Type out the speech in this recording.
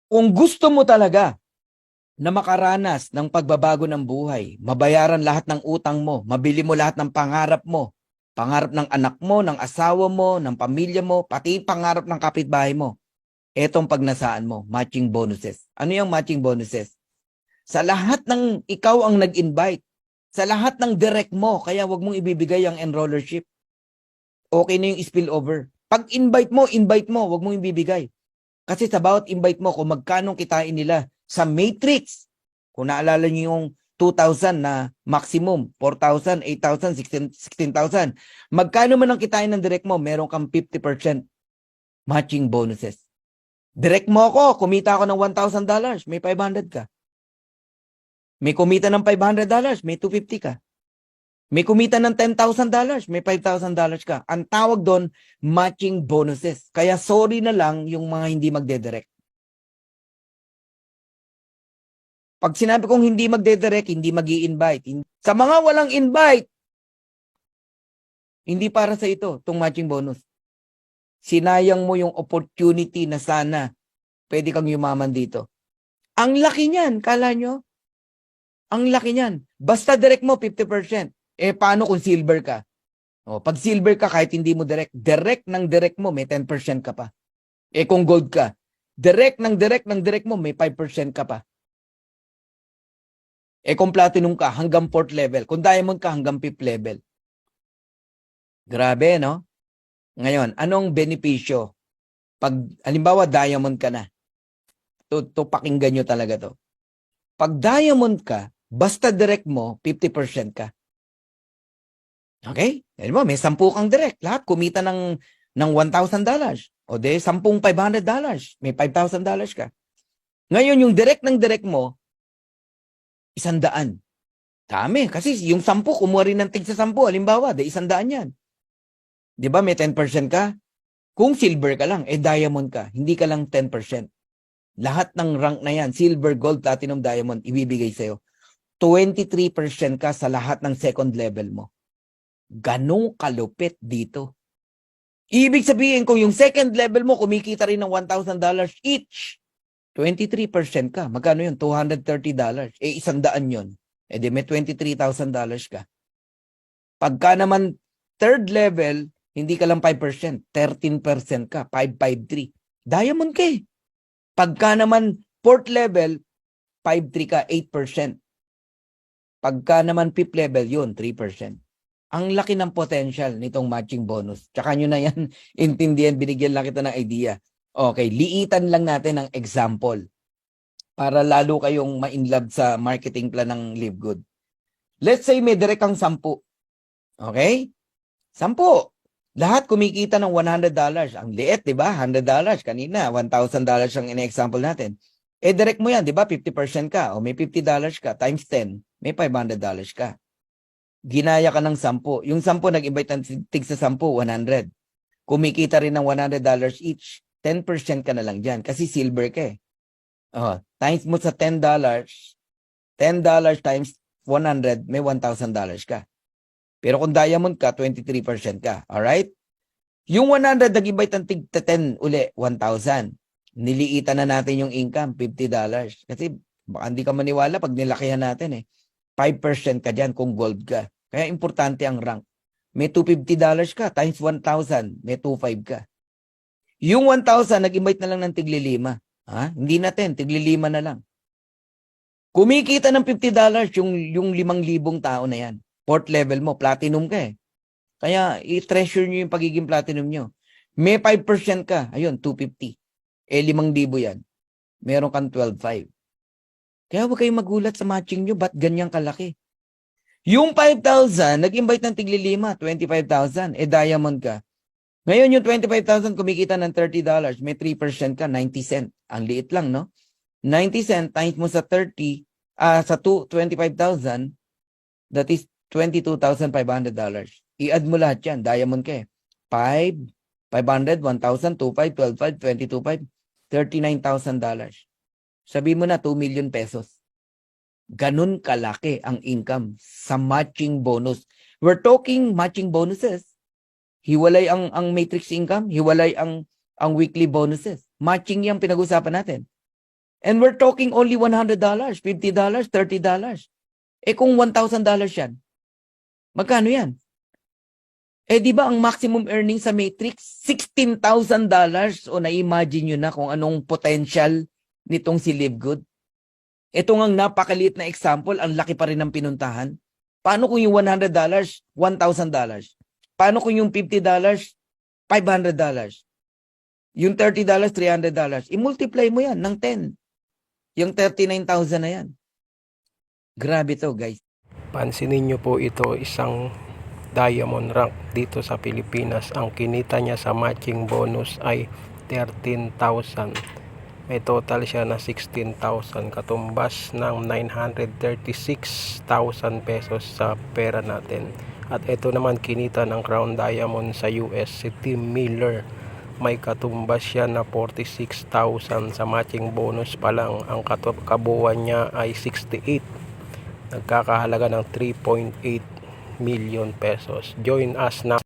Kung gusto mo talaga na makaranas ng pagbabago ng buhay, mabayaran lahat ng utang mo, mabili mo lahat ng pangarap ng anak mo, ng asawa mo, ng pamilya mo, pati pangarap ng kapitbahay mo, etong pagnasaan mo, matching bonuses. Ano yung matching bonuses? Sa lahat ng ikaw ang nag-invite, sa lahat ng direct mo, kaya wag mong ibibigay ang enrollership. Okay na yung spillover. Pag invite mo, wag mong ibibigay. Kasi sa bawat invite mo, kung magkano kitain nila sa matrix, kung naalala niyo yung 2,000 na maximum, 4,000, 8,000, 16,000, magkano man ang kitain ng direct mo, meron kang 50% matching bonuses. Direct mo ako, kumita ako ng $1,000, may 500 ka. May kumita ng $500, may 250 ka. May kumita ng $10,000, may $5,000 ka. Ang tawag doon, matching bonuses. Kaya sorry na lang yung mga hindi magdedirect. Pag sinabi kong hindi magdedirect, hindi mag-i-invite. Sa mga walang invite, hindi para sa ito, itong matching bonus. Sinayang mo yung opportunity na sana pwede kang yumaman dito. Ang laki niyan, kala nyo? Ang laki niyan. Basta direct mo, 50%. Paano kung silver ka? Pag silver ka, kahit hindi mo direct ng direct mo, may 10% ka pa. Kung gold ka, direct ng direct mo, may 5% ka pa. Kung platinum ka, hanggang 4th level. Kung diamond ka, hanggang 5th level. Grabe, no? Ngayon, anong benepisyo? Pag, halimbawa, diamond ka na. To pakinggan nyo talaga to. Pag diamond ka, basta direct mo, 50% ka. Okay? May 10 kang direct. Lahat kumita ng $1,000. O de, 10 $500. May $5,000 ka. Ngayon, yung direct ng direct mo, 100. Dami. Kasi yung 10, kumuha rin ng tig sa 10. Halimbawa, de 100 yan. Di ba, may 10% ka? Kung silver ka lang, diamond ka. Hindi ka lang 10%. Lahat ng rank na yan, silver, gold, platinum, diamond, ibibigay sa'yo. 23% ka sa lahat ng second level mo. Ganong kalupit dito. Ibig sabihin, kung yung second level mo, kumikita rin ng $1,000 each, 23% ka. Magkano yun? $230. 100 yun. Di may $23,000 ka. Pagka naman third level, hindi ka lang 5%, 13% ka, 553. Diamond ka eh. Pagka naman fourth level, 5-3 ka, 8%. Pagka naman fifth level, yun, 3%. Ang laki ng potential nitong matching bonus. Tsaka nyo na yan intindihan, binigyan lang kita ng idea. Okay, liitan lang natin ng example para lalo kayong ma-inlove sa marketing plan ng Live Good. Let's say may direct kang 10. Okay? 10. Lahat kumikita ng $100. Ang liit, di ba? $100. Kanina, $1,000 ang in-example natin. Direct mo yan, di ba? 50% ka. O may $50 ka. Times 10, may $500 ka. Ginaya ka ng 10. Yung 10, nag-invite ng tig sa 10, 100. Kumikita rin ng $100 each. 10% ka na lang dyan. Kasi silver ka eh. Times mo sa $10, $10 times 100, may $1,000 ka. Pero kung diamond ka, 23% ka. Alright? Yung 100, nag-invite ng tig 10 uli, 1,000. Niliitan na natin yung income, $50. Kasi baka hindi ka maniwala pag nilakihan natin eh. 5% ka dyan kung gold ka. Kaya importante ang rank. May $250 ka, times 1,000, may 2,500 ka. Yung 1,000, nag-invite na lang ng tigli-5. Hindi na 10, tigli-5 na lang. Kumikita ng $50 yung 5,000 tao na yan. Fourth level mo, platinum ka eh. Kaya i-treasure nyo yung pagiging platinum nyo. May 5% ka, ayun, 250. 5,000 yan. Meron kang 12,500. Kaya huwag kayong magulat sa matching nyo, ba't ganyang kalaki? Yung 5,000, nag-invite ng tigli-5, 25,000, diamond ka. Ngayon yung 25,000 kumikita ng $30, may 3% ka, 90 cent. Ang liit lang, no? 90 cent times mo sa 30, sa 25,000, that is $22,500. I-add mo lahat yan, diamond ka eh. 5, 500, 1,000, 2,500, 12,500, 22,500, $39,000. Sabi mo na 2 million pesos. Ganun kalaki ang income sa matching bonus. We're talking matching bonuses. Hiwalay ang matrix income, hiwalay ang weekly bonuses. Matching yung pinag-usapan natin. And we're talking only $100, $50, $30. Kung $1,000 yan, magkano yan? Di ba ang maximum earning sa Matrix, $16,000? O na-imagine nyo na kung anong potential nitong si Livegood? Ito ngang napakaliit na example, ang laki pa rin ng pinuntahan. Paano kung yung $100, $1,000? Paano kung yung $50, $500? Yung $30, $300? I-multiply mo yan ng 10. Yung 39,000 na yan. Grabe to, guys. Pansinin nyo po, ito isang diamond rank dito sa Pilipinas. Ang kinita niya sa matching bonus ay 13,000. May total siya na 16,000, katumbas ng 936,000 pesos sa pera natin. At ito naman kinita ng Crown Diamond sa US, si Tim Miller. May katumbas siya na 46,000 sa matching bonus pa lang. Ang kabuuan niya ay 68. Nagkakahalaga ng 3.8 million pesos. Join us na